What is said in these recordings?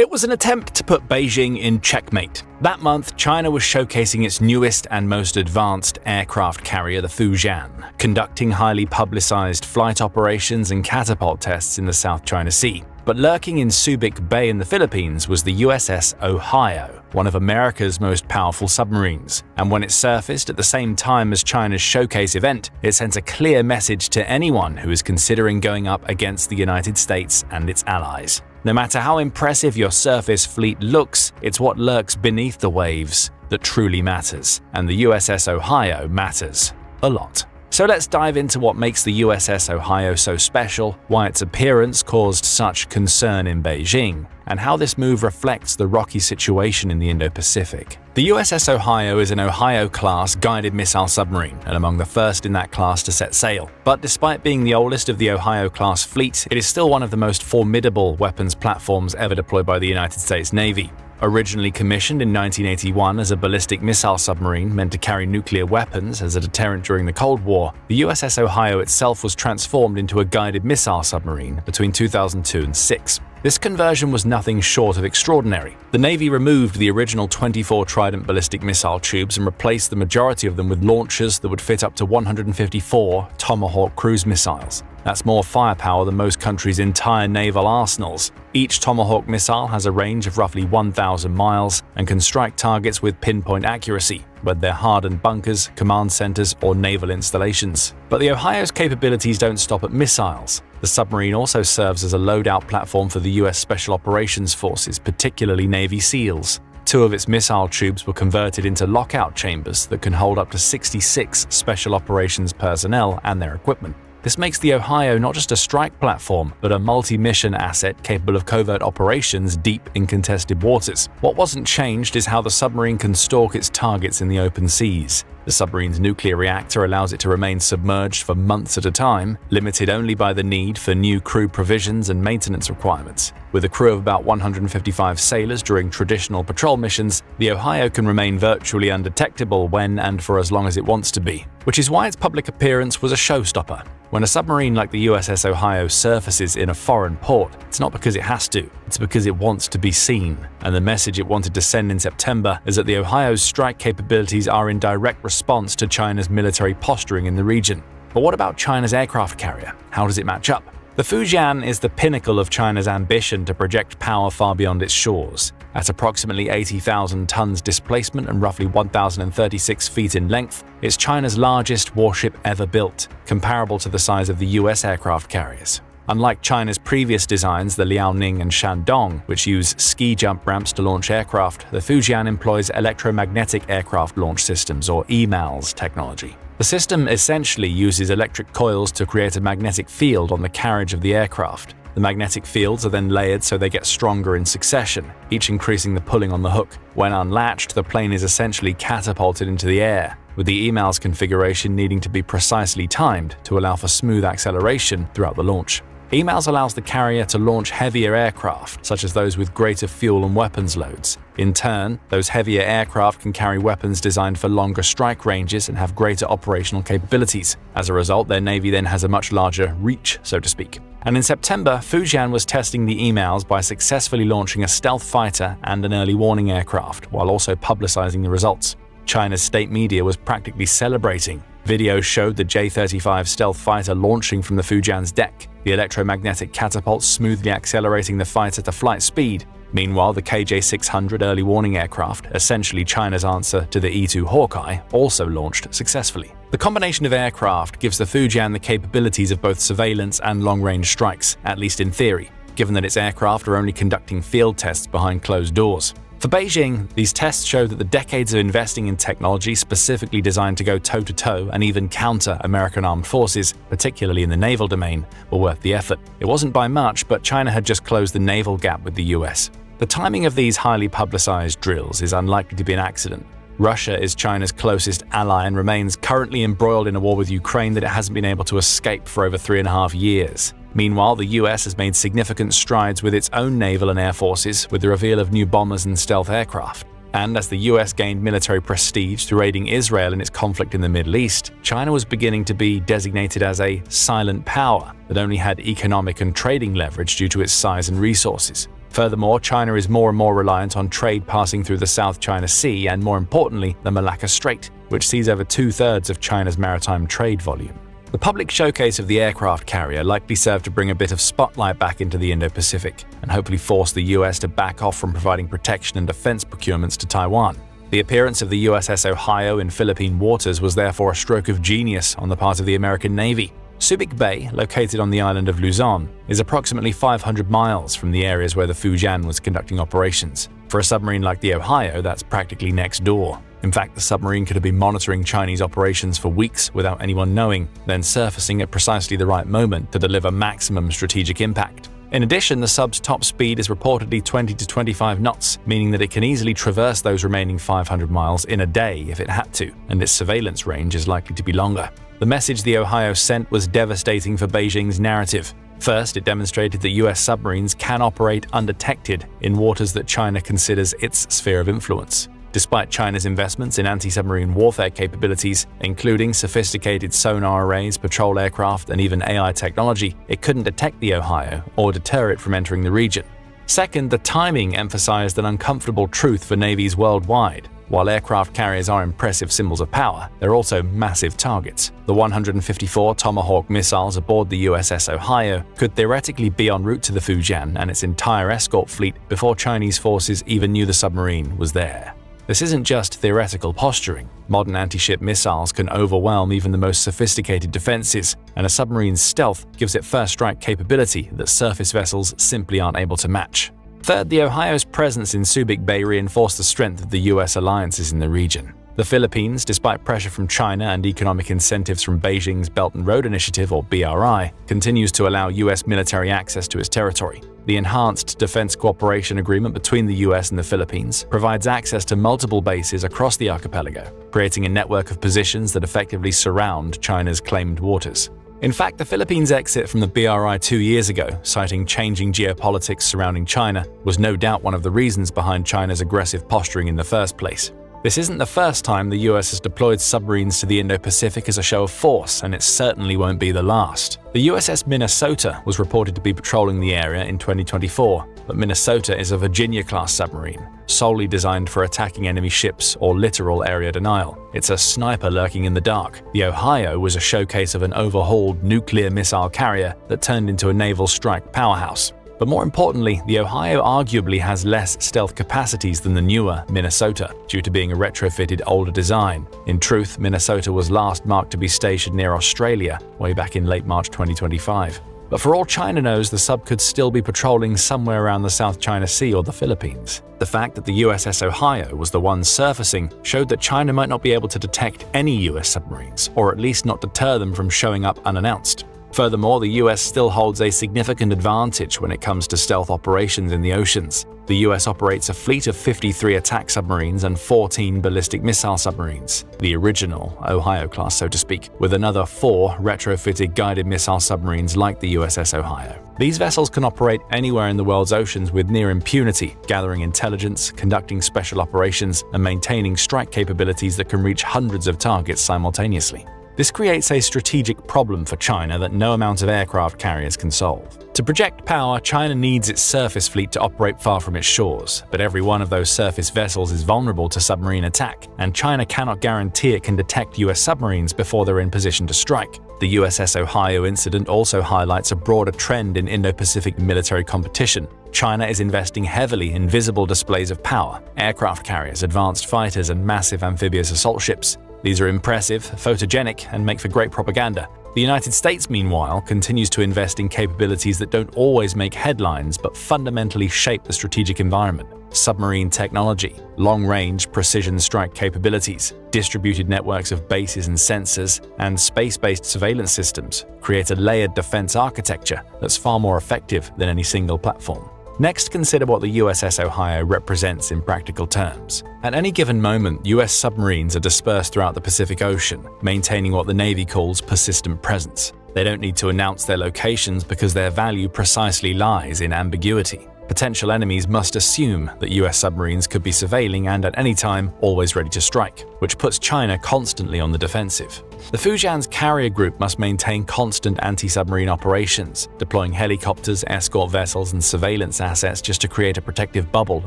It was an attempt to put Beijing in checkmate. That month, China was showcasing its newest and most advanced aircraft carrier, the Fujian, conducting highly publicized flight operations and catapult tests in the South China Sea. But lurking in Subic Bay in the Philippines was the USS Ohio, one of America's most powerful submarines. And when it surfaced at the same time as China's showcase event, it sent a clear message to anyone who is considering going up against the United States and its allies. No matter how impressive your surface fleet looks, it's what lurks beneath the waves that truly matters. And the USS Ohio matters a lot. So let's dive into what makes the USS Ohio so special, why its appearance caused such concern in Beijing, and how this move reflects the rocky situation in the Indo-Pacific. The USS Ohio is an Ohio-class guided missile submarine and among the first in that class to set sail. But despite being the oldest of the Ohio-class fleet, it is still one of the most formidable weapons platforms ever deployed by the United States Navy. Originally commissioned in 1981 as a ballistic missile submarine meant to carry nuclear weapons as a deterrent during the Cold War, the USS Ohio itself was transformed into a guided missile submarine between 2002 and 2006. This conversion was nothing short of extraordinary. The Navy removed the original 24 Trident ballistic missile tubes and replaced the majority of them with launchers that would fit up to 154 Tomahawk cruise missiles. That's more firepower than most countries' entire naval arsenals. Each Tomahawk missile has a range of roughly 1,000 miles and can strike targets with pinpoint accuracy, whether they're hardened bunkers, command centers, or naval installations. But the Ohio's capabilities don't stop at missiles. The submarine also serves as a loadout platform for the US Special Operations Forces, particularly Navy SEALs. 2 of its missile tubes were converted into lockout chambers that can hold up to 66 Special Operations personnel and their equipment. This makes the Ohio not just a strike platform, but a multi-mission asset capable of covert operations deep in contested waters. What wasn't changed is how the submarine can stalk its targets in the open seas. The submarine's nuclear reactor allows it to remain submerged for months at a time, limited only by the need for new crew provisions and maintenance requirements. With a crew of about 155 sailors during traditional patrol missions, the Ohio can remain virtually undetectable when and for as long as it wants to be, which is why its public appearance was a showstopper. When a submarine like the USS Ohio surfaces in a foreign port, it's not because it has to, it's because it wants to be seen. And the message it wanted to send in September is that the Ohio's strike capabilities are in direct response to China's military posturing in the region. But what about China's aircraft carrier? How does it match up? The Fujian is the pinnacle of China's ambition to project power far beyond its shores. At approximately 80,000 tons displacement and roughly 1,036 feet in length, it's China's largest warship ever built, comparable to the size of the US aircraft carriers. Unlike China's previous designs, the Liaoning and Shandong, which use ski jump ramps to launch aircraft, the Fujian employs electromagnetic aircraft launch systems, or EMALS technology. The system essentially uses electric coils to create a magnetic field on the carriage of the aircraft. The magnetic fields are then layered so they get stronger in succession, each increasing the pulling on the hook. When unlatched, the plane is essentially catapulted into the air, with the EMALS configuration needing to be precisely timed to allow for smooth acceleration throughout the launch. EMALS allows the carrier to launch heavier aircraft, such as those with greater fuel and weapons loads. In turn, those heavier aircraft can carry weapons designed for longer strike ranges and have greater operational capabilities. As a result, their navy then has a much larger reach, so to speak. And in September, Fujian was testing the EMALS by successfully launching a stealth fighter and an early warning aircraft, while also publicizing the results. China's state media was practically celebrating. Videos showed the J-35 stealth fighter launching from the Fujian's deck, the electromagnetic catapult smoothly accelerating the fighter to flight speed. Meanwhile, the KJ-600 early warning aircraft, essentially China's answer to the E-2 Hawkeye, also launched successfully. The combination of aircraft gives the Fujian the capabilities of both surveillance and long-range strikes, at least in theory, given that its aircraft are only conducting field tests behind closed doors. For Beijing, these tests show that the decades of investing in technology specifically designed to go toe-to-toe and even counter American armed forces, particularly in the naval domain, were worth the effort. It wasn't by much, but China had just closed the naval gap with the US. The timing of these highly publicized drills is unlikely to be an accident. Russia is China's closest ally and remains currently embroiled in a war with Ukraine that it hasn't been able to escape for over 3.5 years. Meanwhile, the US has made significant strides with its own naval and air forces with the reveal of new bombers and stealth aircraft. And as the US gained military prestige through aiding Israel in its conflict in the Middle East, China was beginning to be designated as a silent power that only had economic and trading leverage due to its size and resources. Furthermore, China is more and more reliant on trade passing through the South China Sea and, more importantly, the Malacca Strait, which sees over 2/3 of China's maritime trade volume. The public showcase of the aircraft carrier likely served to bring a bit of spotlight back into the Indo-Pacific and hopefully force the US to back off from providing protection and defense procurements to Taiwan. The appearance of the USS Ohio in Philippine waters was therefore a stroke of genius on the part of the American Navy. Subic Bay, located on the island of Luzon, is approximately 500 miles from the areas where the Fujian was conducting operations. For a submarine like the Ohio, that's practically next door. In fact, the submarine could have been monitoring Chinese operations for weeks without anyone knowing, then surfacing at precisely the right moment to deliver maximum strategic impact. In addition, the sub's top speed is reportedly 20 to 25 knots, meaning that it can easily traverse those remaining 500 miles in a day if it had to, and its surveillance range is likely to be longer. The message the Ohio sent was devastating for Beijing's narrative. First, it demonstrated that US submarines can operate undetected in waters that China considers its sphere of influence. Despite China's investments in anti-submarine warfare capabilities, including sophisticated sonar arrays, patrol aircraft, and even AI technology, it couldn't detect the Ohio or deter it from entering the region. Second, the timing emphasized an uncomfortable truth for navies worldwide. While aircraft carriers are impressive symbols of power, they're also massive targets. The 154 Tomahawk missiles aboard the USS Ohio could theoretically be en route to the Fujian and its entire escort fleet before Chinese forces even knew the submarine was there. This isn't just theoretical posturing. Modern anti-ship missiles can overwhelm even the most sophisticated defenses, and a submarine's stealth gives it first strike capability that surface vessels simply aren't able to match. Third, the Ohio's presence in Subic Bay reinforced the strength of the US alliances in the region. The Philippines, despite pressure from China and economic incentives from Beijing's Belt and Road Initiative, or BRI, continues to allow US military access to its territory. The Enhanced Defense Cooperation Agreement between the US and the Philippines provides access to multiple bases across the archipelago, creating a network of positions that effectively surround China's claimed waters. In fact, the Philippines' exit from the BRI 2 years ago, citing changing geopolitics surrounding China, was no doubt one of the reasons behind China's aggressive posturing in the first place. This isn't the first time the US has deployed submarines to the Indo-Pacific as a show of force, and it certainly won't be the last. The USS Minnesota was reported to be patrolling the area in 2024, but Minnesota is a Virginia-class submarine, solely designed for attacking enemy ships or littoral area denial. It's a sniper lurking in the dark. The Ohio was a showcase of an overhauled nuclear missile carrier that turned into a naval strike powerhouse. But more importantly, the Ohio arguably has less stealth capacities than the newer Minnesota, due to being a retrofitted older design. In truth, Minnesota was last marked to be stationed near Australia way back in late March 2025. But for all China knows, the sub could still be patrolling somewhere around the South China Sea or the Philippines. The fact that the USS Ohio was the one surfacing showed that China might not be able to detect any US submarines, or at least not deter them from showing up unannounced. Furthermore, the US still holds a significant advantage when it comes to stealth operations in the oceans. The US operates a fleet of 53 attack submarines and 14 ballistic missile submarines, the original Ohio class so to speak, with another 4 retrofitted guided missile submarines like the USS Ohio. These vessels can operate anywhere in the world's oceans with near impunity, gathering intelligence, conducting special operations, and maintaining strike capabilities that can reach hundreds of targets simultaneously. This creates a strategic problem for China that no amount of aircraft carriers can solve. To project power, China needs its surface fleet to operate far from its shores, but every one of those surface vessels is vulnerable to submarine attack, and China cannot guarantee it can detect US submarines before they're in position to strike. The USS Ohio incident also highlights a broader trend in Indo-Pacific military competition. China is investing heavily in visible displays of power: aircraft carriers, advanced fighters, and massive amphibious assault ships. These are impressive, photogenic, and make for great propaganda. The United States, meanwhile, continues to invest in capabilities that don't always make headlines but fundamentally shape the strategic environment. Submarine technology, long-range precision strike capabilities, distributed networks of bases and sensors, and space-based surveillance systems create a layered defense architecture that's far more effective than any single platform. Next, consider what the USS Ohio represents in practical terms. At any given moment, US submarines are dispersed throughout the Pacific Ocean, maintaining what the Navy calls persistent presence. They don't need to announce their locations because their value precisely lies in ambiguity. Potential enemies must assume that US submarines could be surveilling and at any time always ready to strike, which puts China constantly on the defensive. The Fujian's carrier group must maintain constant anti-submarine operations, deploying helicopters, escort vessels, and surveillance assets just to create a protective bubble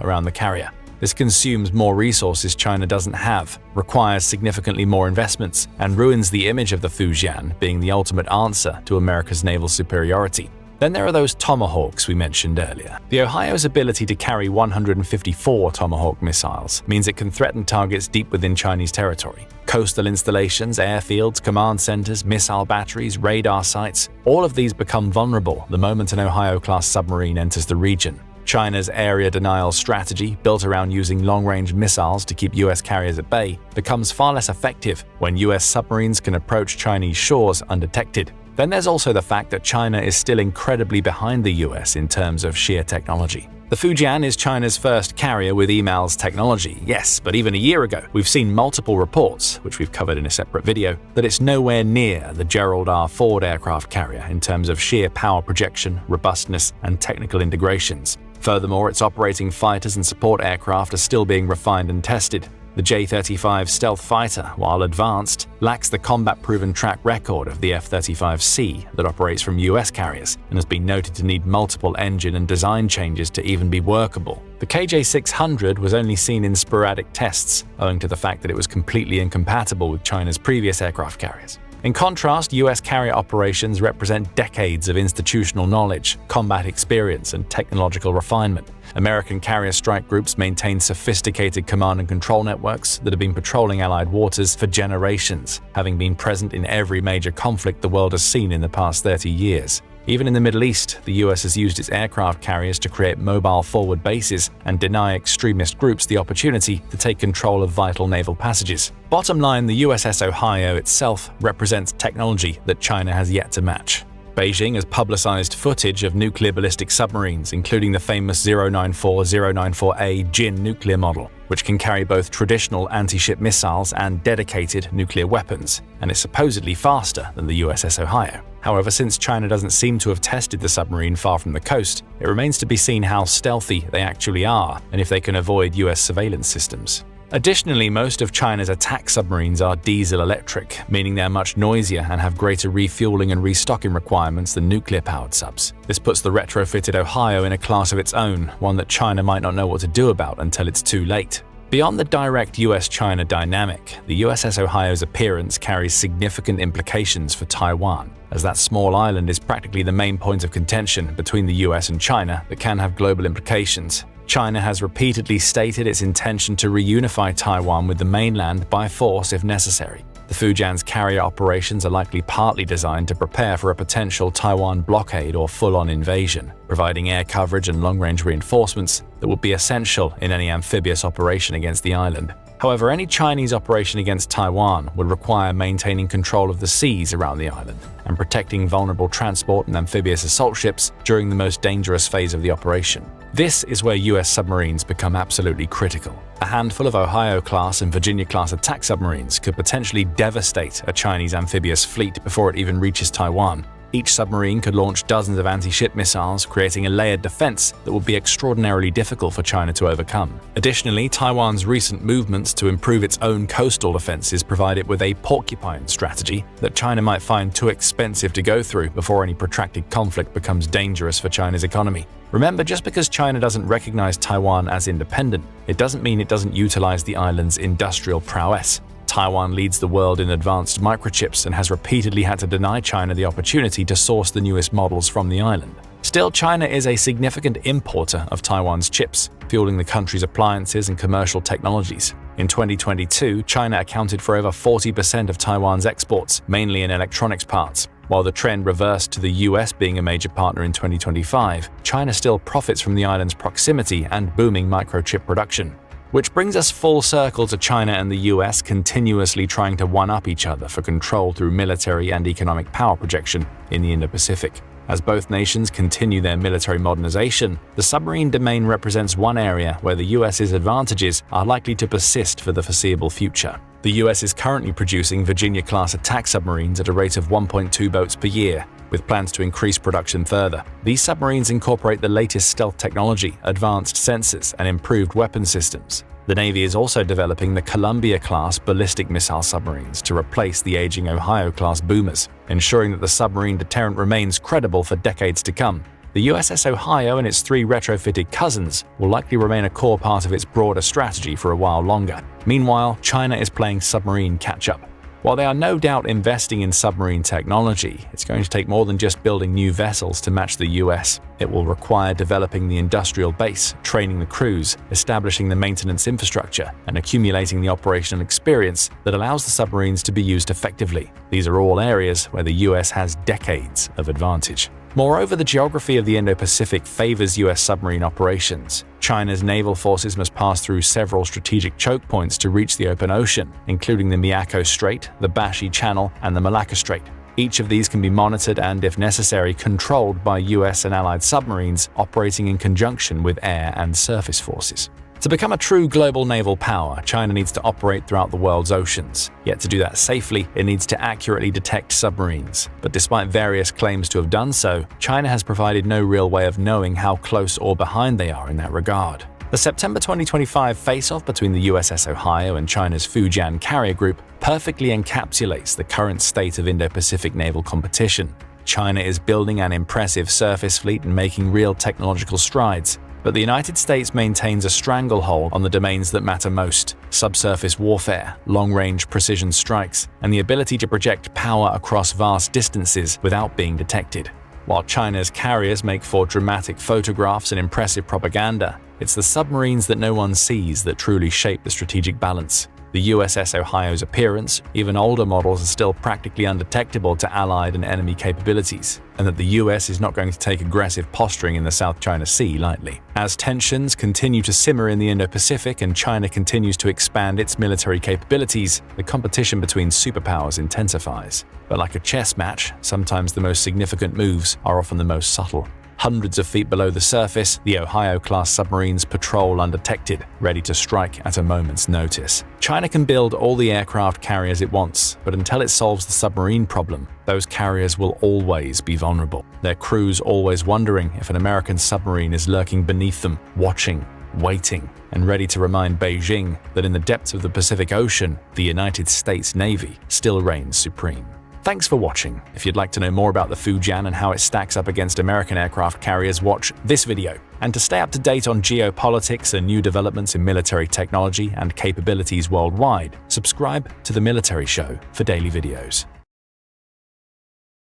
around the carrier. This consumes more resources China doesn't have, requires significantly more investments, and ruins the image of the Fujian being the ultimate answer to America's naval superiority. Then there are those Tomahawks we mentioned earlier. The Ohio's ability to carry 154 Tomahawk missiles means it can threaten targets deep within Chinese territory. Coastal installations, airfields, command centers, missile batteries, radar sites – all of these become vulnerable the moment an Ohio-class submarine enters the region. China's area denial strategy, built around using long-range missiles to keep US carriers at bay, becomes far less effective when US submarines can approach Chinese shores undetected. Then there's also the fact that China is still incredibly behind the US in terms of sheer technology. The Fujian is China's first carrier with EMALS technology, yes, but even a year ago, we've seen multiple reports, which we've covered in a separate video, that it's nowhere near the Gerald R. Ford aircraft carrier in terms of sheer power projection, robustness, and technical integrations. Furthermore, its operating fighters and support aircraft are still being refined and tested. The J-35 stealth fighter, while advanced, lacks the combat-proven track record of the F-35C that operates from US carriers and has been noted to need multiple engine and design changes to even be workable. The KJ-600 was only seen in sporadic tests, owing to the fact that it was completely incompatible with China's previous aircraft carriers. In contrast, US carrier operations represent decades of institutional knowledge, combat experience, and technological refinement. American carrier strike groups maintain sophisticated command and control networks that have been patrolling Allied waters for generations, having been present in every major conflict the world has seen in the past 30 years. Even in the Middle East, the US has used its aircraft carriers to create mobile forward bases and deny extremist groups the opportunity to take control of vital naval passages. Bottom line, the USS Ohio itself represents technology that China has yet to match. Beijing has publicized footage of nuclear ballistic submarines, including the famous 094-094A Jin nuclear model, which can carry both traditional anti-ship missiles and dedicated nuclear weapons, and is supposedly faster than the USS Ohio. However, since China doesn't seem to have tested the submarine far from the coast, it remains to be seen how stealthy they actually are and if they can avoid US surveillance systems. Additionally, most of China's attack submarines are diesel-electric, meaning they're much noisier and have greater refueling and restocking requirements than nuclear-powered subs. This puts the retrofitted Ohio in a class of its own, one that China might not know what to do about until it's too late. Beyond the direct US-China dynamic, the USS Ohio's appearance carries significant implications for Taiwan, as that small island is practically the main point of contention between the US and China that can have global implications. China has repeatedly stated its intention to reunify Taiwan with the mainland by force if necessary. The Fujian's carrier operations are likely partly designed to prepare for a potential Taiwan blockade or full-on invasion, providing air coverage and long-range reinforcements that would be essential in any amphibious operation against the island. However, any Chinese operation against Taiwan would require maintaining control of the seas around the island and protecting vulnerable transport and amphibious assault ships during the most dangerous phase of the operation. This is where US submarines become absolutely critical. A handful of Ohio-class and Virginia-class attack submarines could potentially devastate a Chinese amphibious fleet before it even reaches Taiwan. Each submarine could launch dozens of anti-ship missiles, creating a layered defense that would be extraordinarily difficult for China to overcome. Additionally, Taiwan's recent movements to improve its own coastal defenses provide it with a porcupine strategy that China might find too expensive to go through before any protracted conflict becomes dangerous for China's economy. Remember, just because China doesn't recognize Taiwan as independent, it doesn't mean it doesn't utilize the island's industrial prowess. Taiwan leads the world in advanced microchips and has repeatedly had to deny China the opportunity to source the newest models from the island. Still, China is a significant importer of Taiwan's chips, fueling the country's appliances and commercial technologies. In 2022, China accounted for over 40% of Taiwan's exports, mainly in electronics parts. While the trend reversed to the US being a major partner in 2025, China still profits from the island's proximity and booming microchip production. Which brings us full circle to China and the US continuously trying to one-up each other for control through military and economic power projection in the Indo-Pacific. As both nations continue their military modernization, the submarine domain represents one area where the US's advantages are likely to persist for the foreseeable future. The US is currently producing Virginia-class attack submarines at a rate of 1.2 boats per year, with plans to increase production further. These submarines incorporate the latest stealth technology, advanced sensors, and improved weapon systems. The Navy is also developing the Columbia-class ballistic missile submarines to replace the aging Ohio-class boomers, ensuring that the submarine deterrent remains credible for decades to come. The USS Ohio and its 3 retrofitted cousins will likely remain a core part of its broader strategy for a while longer. Meanwhile, China is playing submarine catch-up. While they are no doubt investing in submarine technology, it's going to take more than just building new vessels to match the US. It will require developing the industrial base, training the crews, establishing the maintenance infrastructure, and accumulating the operational experience that allows the submarines to be used effectively. These are all areas where the US has decades of advantage. Moreover, the geography of the Indo-Pacific favors US submarine operations. China's naval forces must pass through several strategic choke points to reach the open ocean, including the Miyako Strait, the Bashi Channel, and the Malacca Strait. Each of these can be monitored and, if necessary, controlled by US and allied submarines operating in conjunction with air and surface forces. To become a true global naval power, China needs to operate throughout the world's oceans. Yet to do that safely, it needs to accurately detect submarines. But despite various claims to have done so, China has provided no real way of knowing how close or behind they are in that regard. The September 2025 face-off between the USS Ohio and China's Fujian carrier group perfectly encapsulates the current state of Indo-Pacific naval competition. China is building an impressive surface fleet and making real technological strides. But the United States maintains a stranglehold on the domains that matter most: subsurface warfare, long-range precision strikes, and the ability to project power across vast distances without being detected. While China's carriers make for dramatic photographs and impressive propaganda, it's the submarines that no one sees that truly shape the strategic balance. The USS Ohio's appearance, even older models, are still practically undetectable to Allied and enemy capabilities, and that the US is not going to take aggressive posturing in the South China Sea lightly. As tensions continue to simmer in the Indo-Pacific and China continues to expand its military capabilities, the competition between superpowers intensifies. But like a chess match, sometimes the most significant moves are often the most subtle. Hundreds of feet below the surface, the Ohio-class submarines patrol undetected, ready to strike at a moment's notice. China can build all the aircraft carriers it wants, but until it solves the submarine problem, those carriers will always be vulnerable, their crews always wondering if an American submarine is lurking beneath them, watching, waiting, and ready to remind Beijing that in the depths of the Pacific Ocean, the United States Navy still reigns supreme. Thanks for watching. If you'd like to know more about the Fujian and how it stacks up against American aircraft carriers, watch this video. And to stay up to date on geopolitics and new developments in military technology and capabilities worldwide, subscribe to The Military Show for daily videos.